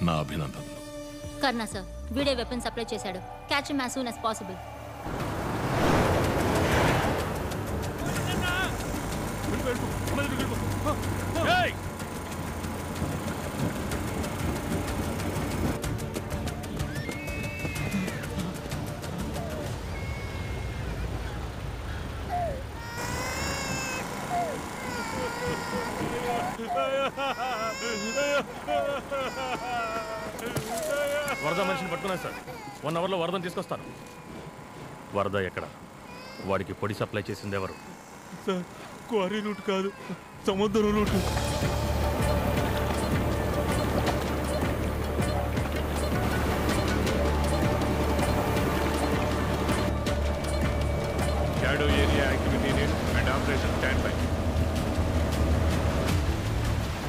నా అభినందనలు. కర్ణా సార్ వీడే వెపన్ సప్లై చేశాడు. Catch him as soon as possible. వరద మనిషిని పట్టుకున్నాను సార్. 1 అవర్లో వరదను తీసుకొస్తాను. వరద ఎక్కడ? వాడికి పొడి సప్లై చేసింది ఎవరు? సార్ క్వారీ రూట్ కాదు, సముద్రం route. Shadow area activity unit and operation standby.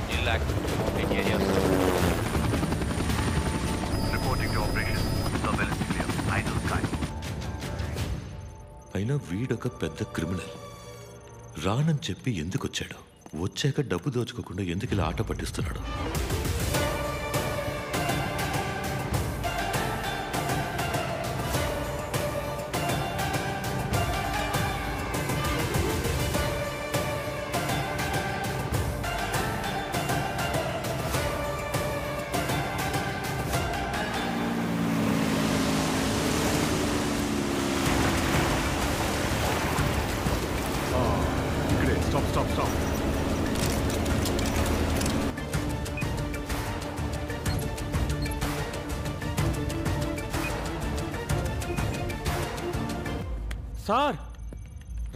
Nil activity in area. Reporting to operation. Surveillance clear. Idle sky. అయినా వీడొక పెద్ద క్రిమినల్. రానని చెప్పి ఎందుకొచ్చాడు? వచ్చాక డబ్బు దోచుకోకుండా ఎందుకు ఇలా ఆట పట్టిస్తున్నాడు? Stop. సార్,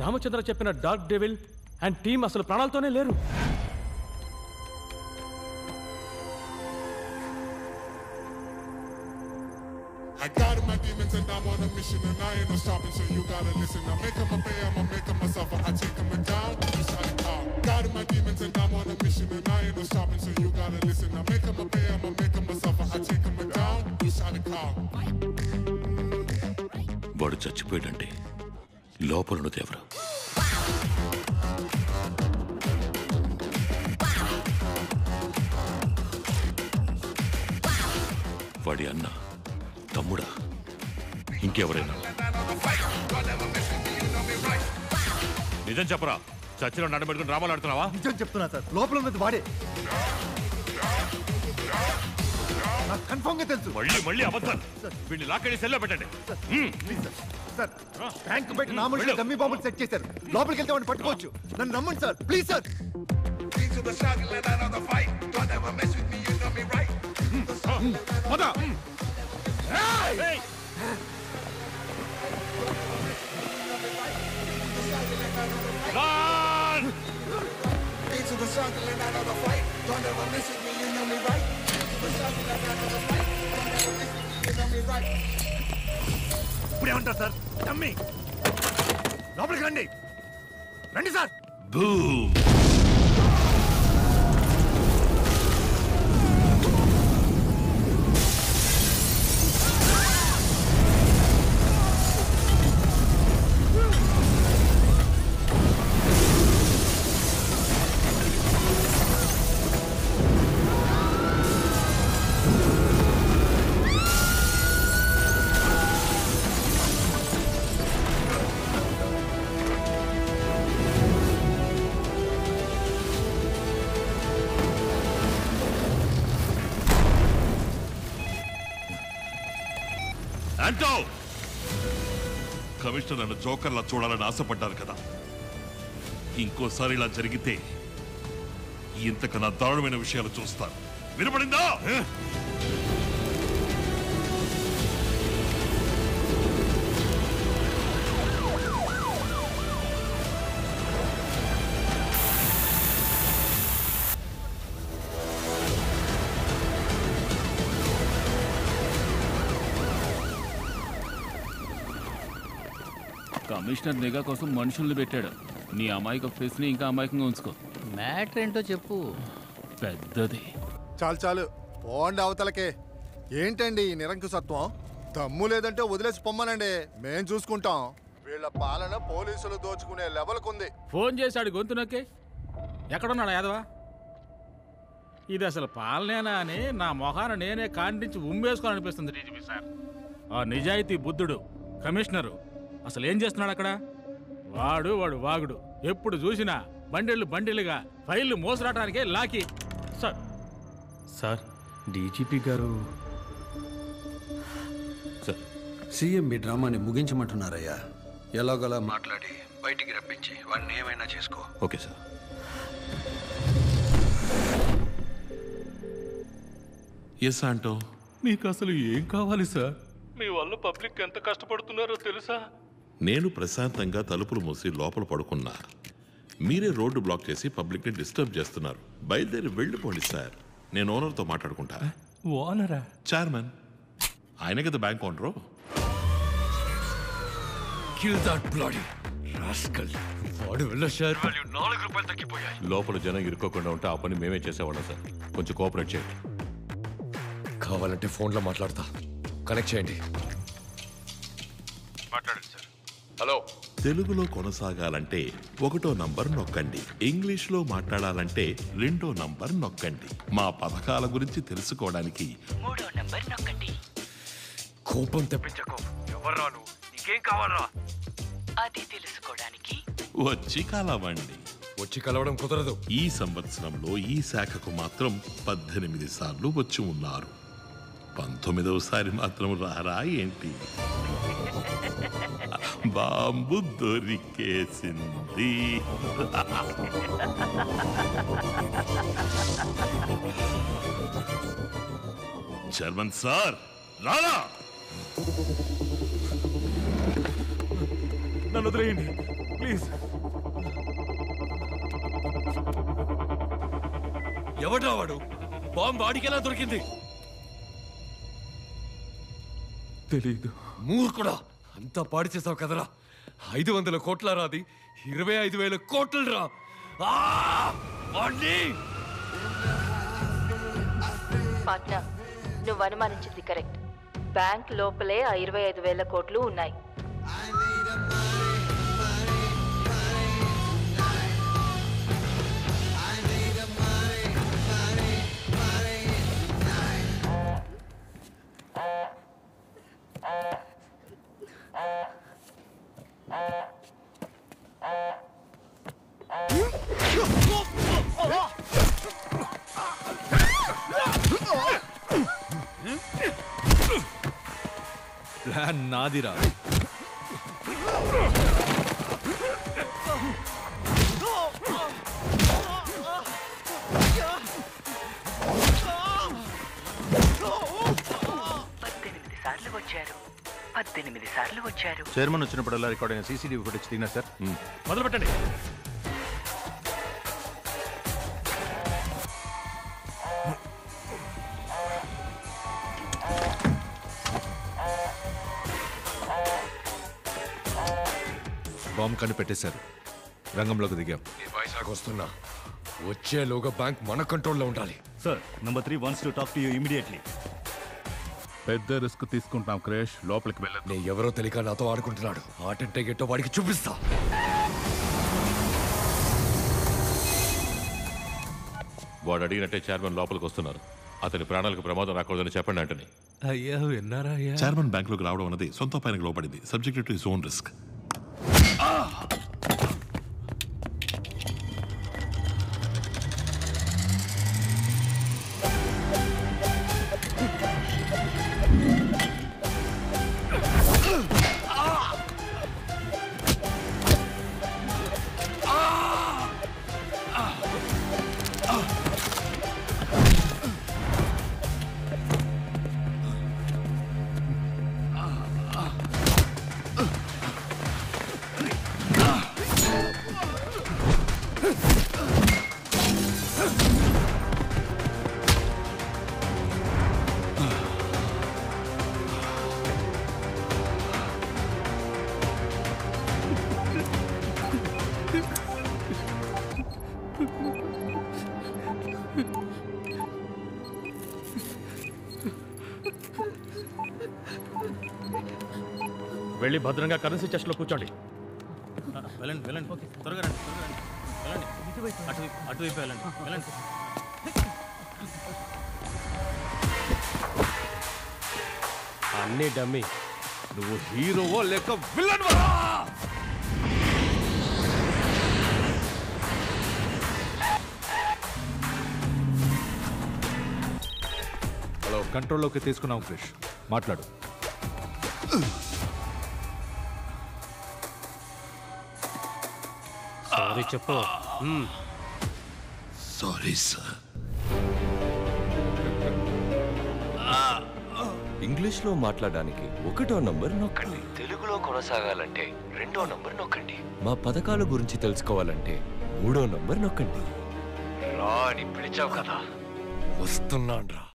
రామచంద్ర చెప్పిన డార్క్ డెవిల్ అండ్ టీమ్ అసలు ప్రాణాలతోనే లేరు. I got my demons and I'm on a mission and I ain't no stopping, so you gotta listen. I make 'em a pay, I'ma make 'em myself, I take 'em down, you shut it out. Got my demons and I'm on a mission and I ain't no stopping, so you gotta listen. I make 'em a pay, I'ma make 'em myself, I take 'em down, you shut it out. వాడు చచ్చిపోయాడంటే లోపలున్నది ఎవరు? వాడి అన్న, తమ్ముడా, ఇంకెవరైనా? నిజం చెప్పరా? చచ్చిన నడబెట్టుకుని డ్రామాలు ఆడుతున్నావా? నిజం చెప్తున్నా సార్, లోపల ఉన్నది వాడే. నాకు కన్ఫర్మ్ గా తెలుసు. మళ్ళీ అబద్ధాలు. వీడిని లాక్కడి సెల్లో పెట్టండి. సార్ బ్యాంక్ బయట నా మనుషులు డమ్మీ బాంబులు సెట్ చేశారు. లోపలికి వెళ్తే వాడిని పట్టుకోవచ్చు. నన్ను నమ్మండి సార్, ప్లీజ్ సార్. ఇప్పుడేమంటారు సార్? నమ్మి లోపలికి రండి. రండి సార్. కమిషనర్ నన్ను జోకర్లా చూడాలని ఆశపడ్డారు కదా. ఇంకోసారి ఇలా జరిగితే ఇంతకన్నా దారుణమైన విషయాలు చూస్తారు. వినపడిందా? కమిషనర్ నిఘా కోసం మనుషుల్ని పెట్టాడు. నీ అమాయక ఫేస్ ని ఇంకా అమాయకంగా ఉంచుకో. మ్యాటర్ ఏంటో చెప్పు. పెద్దది. చాలు పోండి అవతలకే. ఏంటండి ఈ నిరంకుశత్వం? దమ్ము లేదంటే వదిలేసి పొమ్మనండి, మేం చూసుకుంటాం. వీళ్ళ పాలన పోలీసులు దోచుకునే లెవెల్కుంది. ఫోన్ చేశాడు గొంతు నొక్కే. ఎక్కడున్నాడు యాదవా? ఇది అసలు పాలనేనా అని నా మొహాన నేనే కాండించి ఉమ్మేసుకోవాలనిపిస్తుంది డీజీపీ సార్. ఆ నిజాయితీ బుద్ధుడు కమిషనరు అసలు ఏం చేస్తున్నాడు అక్కడ? వాడు వాగుడు. ఎప్పుడు చూసినా బండిలుగా ఫైళ్లు మోసరాటానికే లాకి. సార్ సార్ డీజీపీ గారు సార్ సీఎం మీ డ్రామాని ముగించమంటున్నారయ్యా. ఎలాగోలా మాట్లాడి బయటికి రప్పించి వాడిని ఏమైనా చేసుకో. Okay sir. ఎస్ ఆంటో. మీకు అసలు ఏం కావాలి సార్? మీ వల్ల పబ్లిక్ ఎంత కష్టపడుతున్నారో తెలుసా? నేను ప్రశాంతంగా తలుపులు మూసి లోపల పడుకున్నా. మీరే రోడ్డు బ్లాక్ చేసి పబ్లిక్ని డిస్టర్బ్ చేస్తున్నారు. బయలుదేరి వెళ్ళిపోండి సార్. నేను ఓనర్తో మాట్లాడుకుంటా. ఓనరా? చైర్మన్. ఆయన కదా బ్యాంక్ ఓనరు. లోపల జనం ఇరుక్కోకుండా ఉంటే ఆ పని మేమే చేసేవాళ్ళం సార్. కొంచెం కోఆపరేట్ చేయండి. కావాలంటే ఫోన్లో మాట్లాడతా. కనెక్ట్ చేయండి. మాట్లాడండి సార్. హలో. తెలుగులో కొనసాగాలంటే 1వ నంబర్ నొక్కండి. ఇంగ్లీష్లో మాట్లాడాలంటే 2వ నంబర్ నొక్కండి. మా పథకాల గురించి తెలుసుకోవడానికి 3వ నంబర్ నొక్కండి. కోపం తెప్పించకు. ఎవర్రా నువ్వు? నీకేం కావాలరా? అది తెలుసుకోవడానికి వచ్చి కలవండి. వచ్చి కలవడం కుదరదు. ఈ సంవత్సరంలో ఈ శాఖకు మాత్రం 18 సార్లు వచ్చి ఉన్నారు. 19వ సారి మాత్రం రారా ఏంటి? బాంబు దొరికేసింది. చైర్మన్ సార్ రారా. నన్ను వదిలేయండి ప్లీజ్. ఎవడ్రా వాడు? బాంబు వాడికి ఎలా దొరికింది? తెలీదు. మూర్ఖుడా, అంతా పాడు చేసావు కదరా. 500 కోట్ల రాది, 25,000 కోట్లు రా. పాట్నా, నువ్వు అనుమానించింది కరెక్ట్. బ్యాంక్ లోపలే 25,000 కోట్లు ఉన్నాయి. ప్లాన్ నాదిరా. సార్లు వచ్చారు. చైర్మన్ వచ్చినప్పుడల్లా రికార్డ్ అయిన సీసీటీవీ ఫుటేజ్ తిన్నా సార్. మొదలు పెట్టండి. బాంబు కనిపెట్టేశారు. రంగంలోకి దిగాం. వైజాగ్ వస్తున్నా. వచ్చేలోగా బ్యాంక్ మన కంట్రోల్లో ఉండాలి. Sir number 3 wants to talk to you immediately. పెద్ద రిస్క్ తీసుకుంటాం క్రేష్. లోపలికి వెళ్ళదు. నేను ఎవరో తెలియక నాతో ఆడుకుంటున్నాడు. ఆటంటే గెట్టో వాడికి చూపిస్తా. వాడు అడిగినట్టే చైర్మన్ లోపలికి వస్తున్నారు. అతని ప్రాణాలకు ప్రమాదం రాకూడదని చెప్పండి అంటని. అయ్యా విన్నారా? చైర్మన్ బ్యాంకులోకి రావడం అన్నది సొంత పైనకి లోపడింది. Subject to his own risk. వెళ్ళి భద్రంగా కరెన్సీ చెస్ట్లో కూర్చోండి. వెళ్ళండి వెళ్ళండి, త్వరగా రండి, వెళ్ళండి, అటువైపు వెళ్ళండి, వెళ్ళండి. అన్నీ డమ్మి. నువ్వు హీరోవో లేక విలన్వా? హలో, కంట్రోల్లోకి తీసుకున్నాం క్రిష్. మాట్లాడు. సారీ చెప్పు. Sorry sir. ఇంగ్లీష్లో మాట్లాడడానికి 1వ నంబర్ నొక్కండి. తెలుగులో కొనసాగాలంటే 2వ నంబర్ నొక్కండి. మా పథకాల గురించి తెలుసుకోవాలంటే 3వ నంబర్ నొక్కండి. రా అని పిలిచావు కదా, వస్తున్నాన్రా.